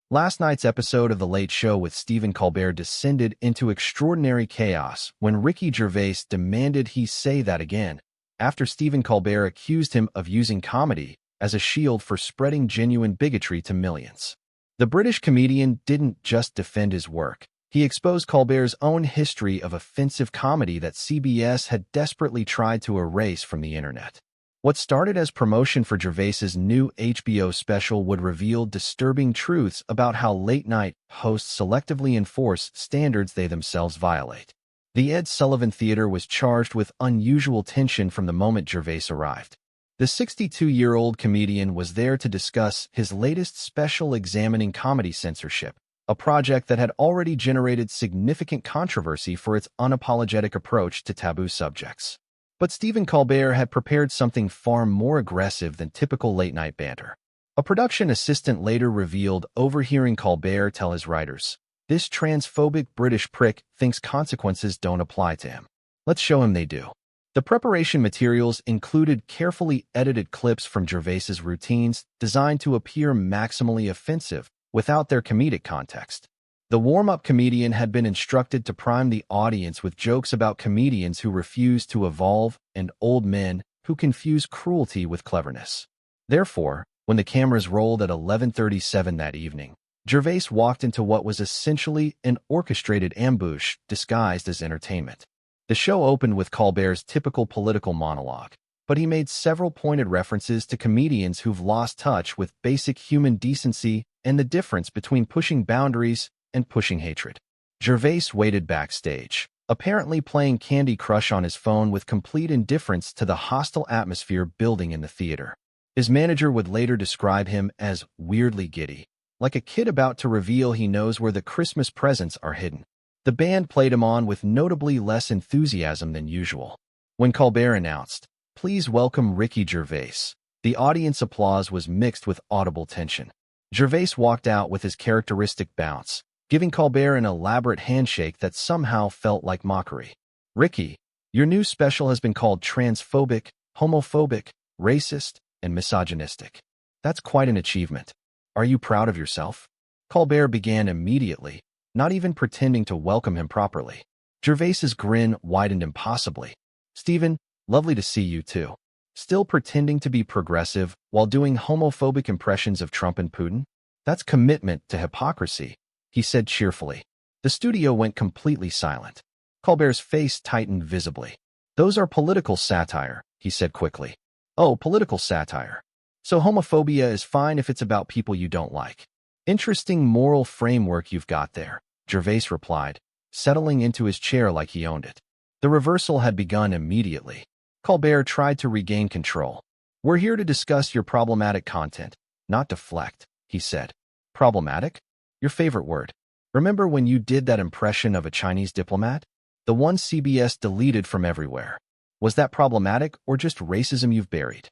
Last night's episode of The Late Show with Stephen Colbert descended into extraordinary chaos when Ricky Gervais demanded he say that again, after Stephen Colbert accused him of using comedy as a shield for spreading genuine bigotry to millions. The British comedian didn't just defend his work. He exposed Colbert's own history of offensive comedy that CBS had desperately tried to erase from the internet. What started as promotion for Gervais's new HBO special would reveal disturbing truths about how late-night hosts selectively enforce standards they themselves violate. The Ed Sullivan Theater was charged with unusual tension from the moment Gervais arrived. The 62-year-old comedian was there to discuss his latest special examining comedy censorship, a project that had already generated significant controversy for its unapologetic approach to taboo subjects. But Stephen Colbert had prepared something far more aggressive than typical late-night banter. A production assistant later revealed overhearing Colbert tell his writers, "This transphobic British prick thinks consequences don't apply to him. Let's show him they do." The preparation materials included carefully edited clips from Gervais's routines designed to appear maximally offensive without their comedic context. The warm-up comedian had been instructed to prime the audience with jokes about comedians who refuse to evolve and old men who confuse cruelty with cleverness. Therefore, when the cameras rolled at 11:37 that evening, Gervais walked into what was essentially an orchestrated ambush disguised as entertainment. The show opened with Colbert's typical political monologue, but he made several pointed references to comedians who've lost touch with basic human decency and the difference between pushing boundaries and pushing hatred. Gervais waited backstage, apparently playing Candy Crush on his phone with complete indifference to the hostile atmosphere building in the theater. His manager would later describe him as weirdly giddy, like a kid about to reveal he knows where the Christmas presents are hidden. The band played him on with notably less enthusiasm than usual. When Colbert announced, "Please welcome Ricky Gervais," the audience applause was mixed with audible tension. Gervais walked out with his characteristic bounce, giving Colbert an elaborate handshake that somehow felt like mockery. "Ricky, your new special has been called transphobic, homophobic, racist, and misogynistic. That's quite an achievement. Are you proud of yourself?" Colbert began immediately, not even pretending to welcome him properly. Gervais's grin widened impossibly. "Stephen, lovely to see you too. Still pretending to be progressive while doing homophobic impressions of Trump and Putin? That's commitment to hypocrisy," he said cheerfully. The studio went completely silent. Colbert's face tightened visibly. "Those are political satire," he said quickly. "Oh, political satire. So homophobia is fine if it's about people you don't like. Interesting moral framework you've got there," Gervais replied, settling into his chair like he owned it. The reversal had begun immediately. Colbert tried to regain control. "We're here to discuss your problematic content, not deflect," he said. "Problematic? Your favorite word. Remember when you did that impression of a Chinese diplomat? The one CBS deleted from everywhere. Was that problematic or just racism you've buried?"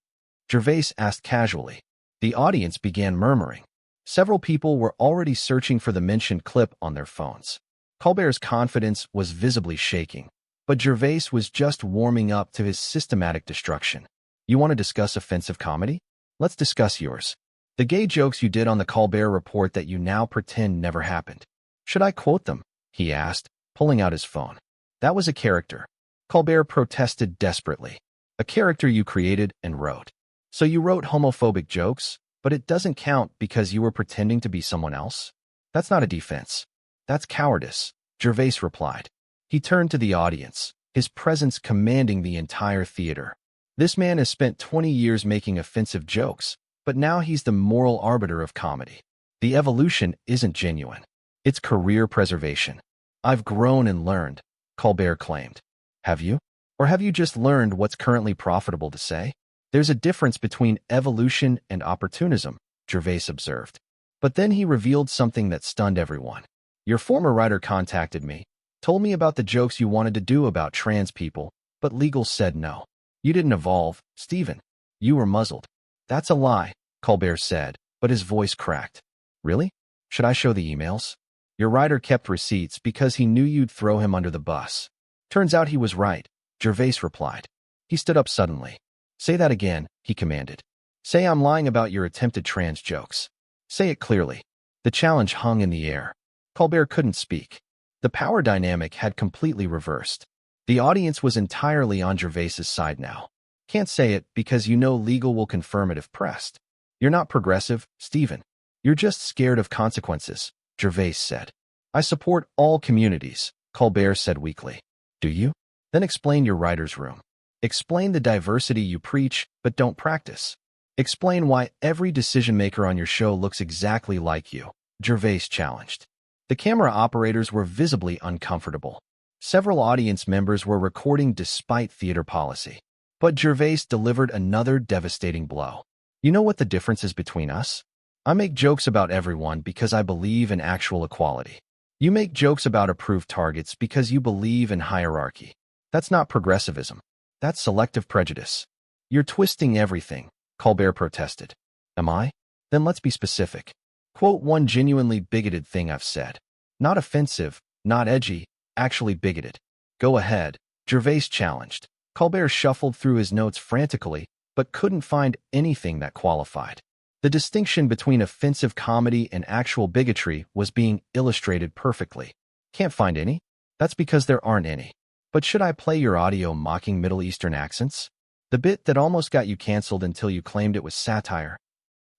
Gervais asked casually. The audience began murmuring. Several people were already searching for the mentioned clip on their phones. Colbert's confidence was visibly shaking, but Gervais was just warming up to his systematic destruction. "You want to discuss offensive comedy? Let's discuss yours. The gay jokes you did on the Colbert Report that you now pretend never happened. Should I quote them?" he asked, pulling out his phone. "That was a character," Colbert protested desperately. "A character you created and wrote. So you wrote homophobic jokes, but it doesn't count because you were pretending to be someone else? That's not a defense. That's cowardice," Gervais replied. He turned to the audience, his presence commanding the entire theater. "This man has spent 20 years making offensive jokes, but now he's the moral arbiter of comedy. The evolution isn't genuine. It's career preservation. I've grown and learned," Colbert claimed. "Have you? Or have you just learned what's currently profitable to say?" "There's a difference between evolution and opportunism," Gervais observed. But then he revealed something that stunned everyone. "Your former writer contacted me, told me about the jokes you wanted to do about trans people, but legal said no. You didn't evolve, Stephen. You were muzzled." "That's a lie," Colbert said, but his voice cracked. "Really? Should I show the emails? Your writer kept receipts because he knew you'd throw him under the bus." "Turns out he was right," Gervais replied. He stood up suddenly. "Say that again," he commanded. "Say I'm lying about your attempted trans jokes. Say it clearly." The challenge hung in the air. Colbert couldn't speak. The power dynamic had completely reversed. The audience was entirely on Gervais's side now. Can't say it because you know legal will confirm it if pressed. You're not progressive, Stephen. You're just scared of consequences, Gervais said. I support all communities, Colbert said weakly. Do you? Then explain your writer's room. Explain the diversity you preach but don't practice. Explain why every decision-maker on your show looks exactly like you, Gervais challenged. The camera operators were visibly uncomfortable. Several audience members were recording despite theater policy. But Gervais delivered another devastating blow. You know what the difference is between us? I make jokes about everyone because I believe in actual equality. You make jokes about approved targets because you believe in hierarchy. That's not progressivism. That's selective prejudice. You're twisting everything, Colbert protested. Am I? Then let's be specific. Quote one genuinely bigoted thing I've said. Not offensive, not edgy, actually bigoted. Go ahead, Gervais challenged. Colbert shuffled through his notes frantically, but couldn't find anything that qualified. The distinction between offensive comedy and actual bigotry was being illustrated perfectly. Can't find any? That's because there aren't any. But should I play your audio mocking Middle Eastern accents? The bit that almost got you canceled until you claimed it was satire?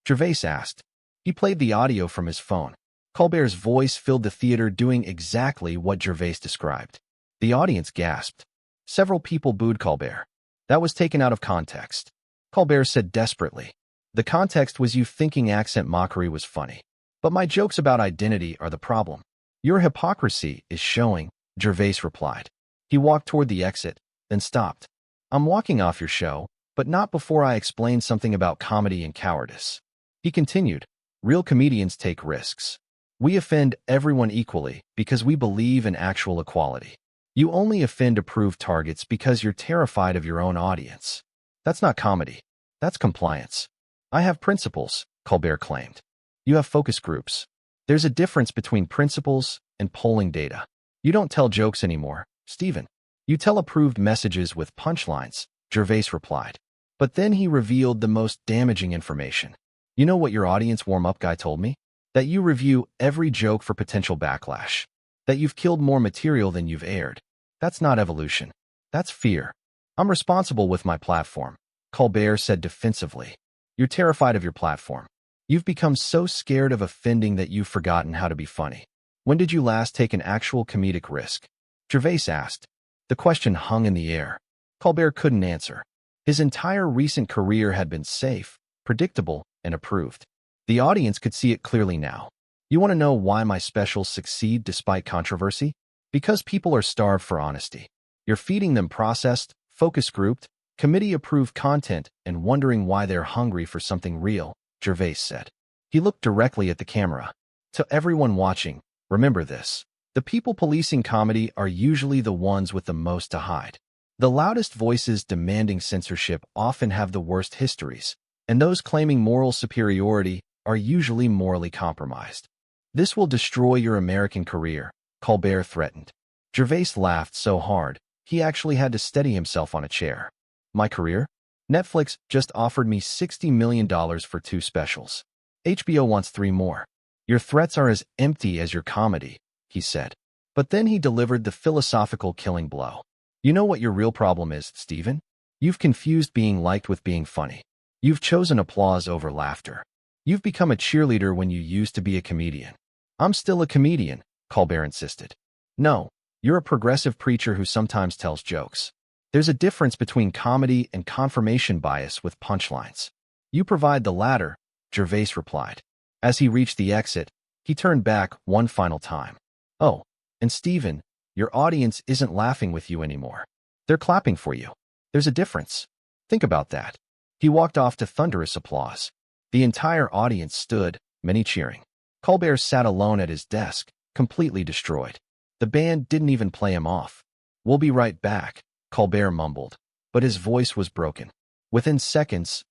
Gervais asked. He played the audio from his phone. Colbert's voice filled the theater doing exactly what Gervais described. The audience gasped. Several people booed Colbert. That was taken out of context. Colbert said desperately. The context was you thinking accent mockery was funny. But my jokes about identity are the problem. Your hypocrisy is showing, Gervais replied. He walked toward the exit, then stopped. I'm walking off your show, but not before I explain something about comedy and cowardice. He continued, real comedians take risks. We offend everyone equally because we believe in actual equality. You only offend approved targets because you're terrified of your own audience. That's not comedy. That's compliance. I have principles, Colbert claimed. You have focus groups. There's a difference between principles and polling data. You don't tell jokes anymore, Stephen. You tell approved messages with punchlines, Gervais replied. But then he revealed the most damaging information. You know what your audience warm-up guy told me? That you review every joke for potential backlash. That you've killed more material than you've aired. That's not evolution. That's fear. I'm responsible with my platform, Colbert said defensively. You're terrified of your platform. You've become so scared of offending that you've forgotten how to be funny. When did you last take an actual comedic risk? Gervais asked. The question hung in the air. Colbert couldn't answer. His entire recent career had been safe, predictable, and approved. The audience could see it clearly now. You want to know why my specials succeed despite controversy? Because people are starved for honesty. You're feeding them processed, focus-grouped, committee-approved content and wondering why they're hungry for something real, Gervais said. He looked directly at the camera. To everyone watching, remember this. The people policing comedy are usually the ones with the most to hide. The loudest voices demanding censorship often have the worst histories, and those claiming moral superiority are usually morally compromised. This will destroy your American career, Colbert threatened. Gervais laughed so hard, he actually had to steady himself on a chair. My career? Netflix just offered me $60 million for 2 specials. HBO wants 3 more. Your threats are as empty as your comedy, he said. But then he delivered the philosophical killing blow. You know what your real problem is, Stephen? You've confused being liked with being funny. You've chosen applause over laughter. You've become a cheerleader when you used to be a comedian. I'm still a comedian, Colbert insisted. No, you're a progressive preacher who sometimes tells jokes. There's a difference between comedy and confirmation bias with punchlines. You provide the latter, Gervais replied. As he reached the exit, he turned back one final time. Oh, and Stephen, your audience isn't laughing with you anymore. They're clapping for you. There's a difference. Think about that. He walked off to thunderous applause. The entire audience stood, many cheering. Colbert sat alone at his desk, completely destroyed. The band didn't even play him off. We'll be right back, Colbert mumbled, but his voice was broken. Within seconds,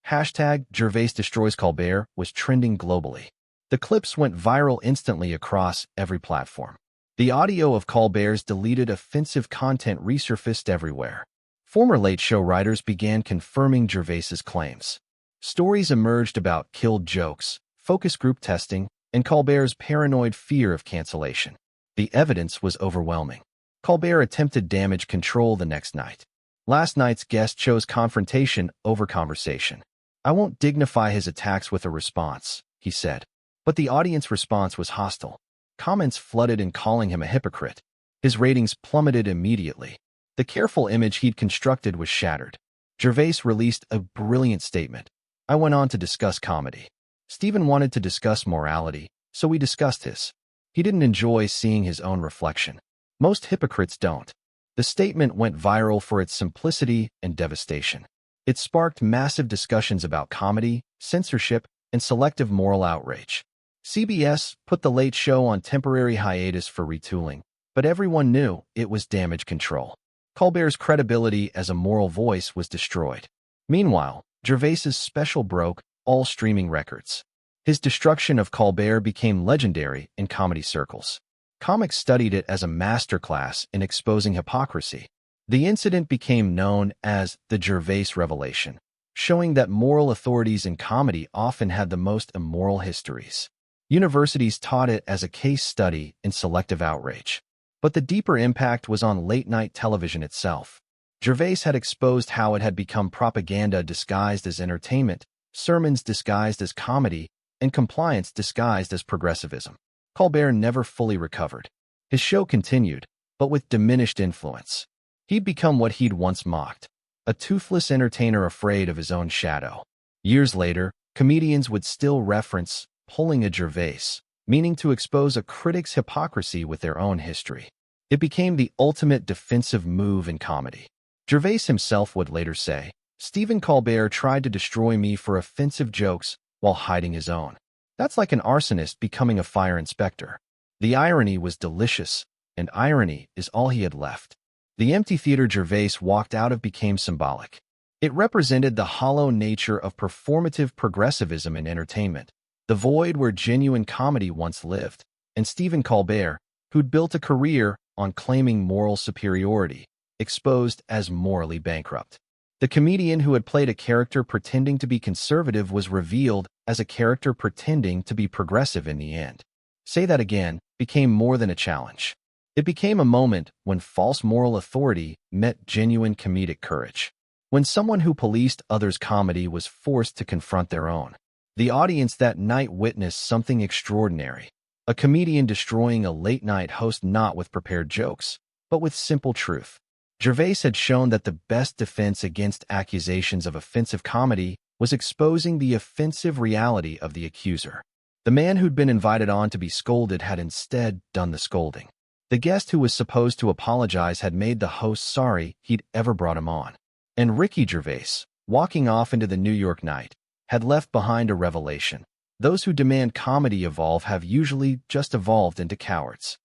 #Gervais destroys Colbert was trending globally. The clips went viral instantly across every platform. The audio of Colbert's deleted offensive content resurfaced everywhere. Former Late Show writers began confirming Gervais's claims. Stories emerged about killed jokes, focus group testing, and Colbert's paranoid fear of cancellation. The evidence was overwhelming. Colbert attempted damage control the next night. Last night's guest chose confrontation over conversation. I won't dignify his attacks with a response, he said. But the audience response was hostile. Comments flooded in calling him a hypocrite. His ratings plummeted immediately. The careful image he'd constructed was shattered. Gervais released a brilliant statement. I went on to discuss comedy. Stephen wanted to discuss morality, so we discussed his. He didn't enjoy seeing his own reflection. Most hypocrites don't. The statement went viral for its simplicity and devastation. It sparked massive discussions about comedy, censorship, and selective moral outrage. CBS put The Late Show on temporary hiatus for retooling, but everyone knew it was damage control. Colbert's credibility as a moral voice was destroyed. Meanwhile, Gervais's special broke all streaming records. His destruction of Colbert became legendary in comedy circles. Comics studied it as a masterclass in exposing hypocrisy. The incident became known as the Gervais Revelation, showing that moral authorities in comedy often had the most immoral histories. Universities taught it as a case study in selective outrage. But the deeper impact was on late-night television itself. Gervais had exposed how it had become propaganda disguised as entertainment, sermons disguised as comedy, and compliance disguised as progressivism. Colbert never fully recovered. His show continued, but with diminished influence. He'd become what he'd once mocked, a toothless entertainer afraid of his own shadow. Years later, comedians would still reference pulling a Gervais, meaning to expose a critic's hypocrisy with their own history. It became the ultimate defensive move in comedy. Gervais himself would later say, Stephen Colbert tried to destroy me for offensive jokes while hiding his own. That's like an arsonist becoming a fire inspector. The irony was delicious, and irony is all he had left. The empty theater Gervais walked out of became symbolic. It represented the hollow nature of performative progressivism in entertainment, the void where genuine comedy once lived, and Stephen Colbert, who'd built a career on claiming moral superiority, exposed as morally bankrupt. The comedian who had played a character pretending to be conservative was revealed as a character pretending to be progressive in the end. Say that again became more than a challenge. It became a moment when false moral authority met genuine comedic courage. When someone who policed others' comedy was forced to confront their own. The audience that night witnessed something extraordinary. A comedian destroying a late-night host not with prepared jokes, but with simple truth. Gervais had shown that the best defense against accusations of offensive comedy was exposing the offensive reality of the accuser. The man who'd been invited on to be scolded had instead done the scolding. The guest who was supposed to apologize had made the host sorry he'd ever brought him on. And Ricky Gervais, walking off into the New York night, had left behind a revelation. Those who demand comedy evolve have usually just evolved into cowards.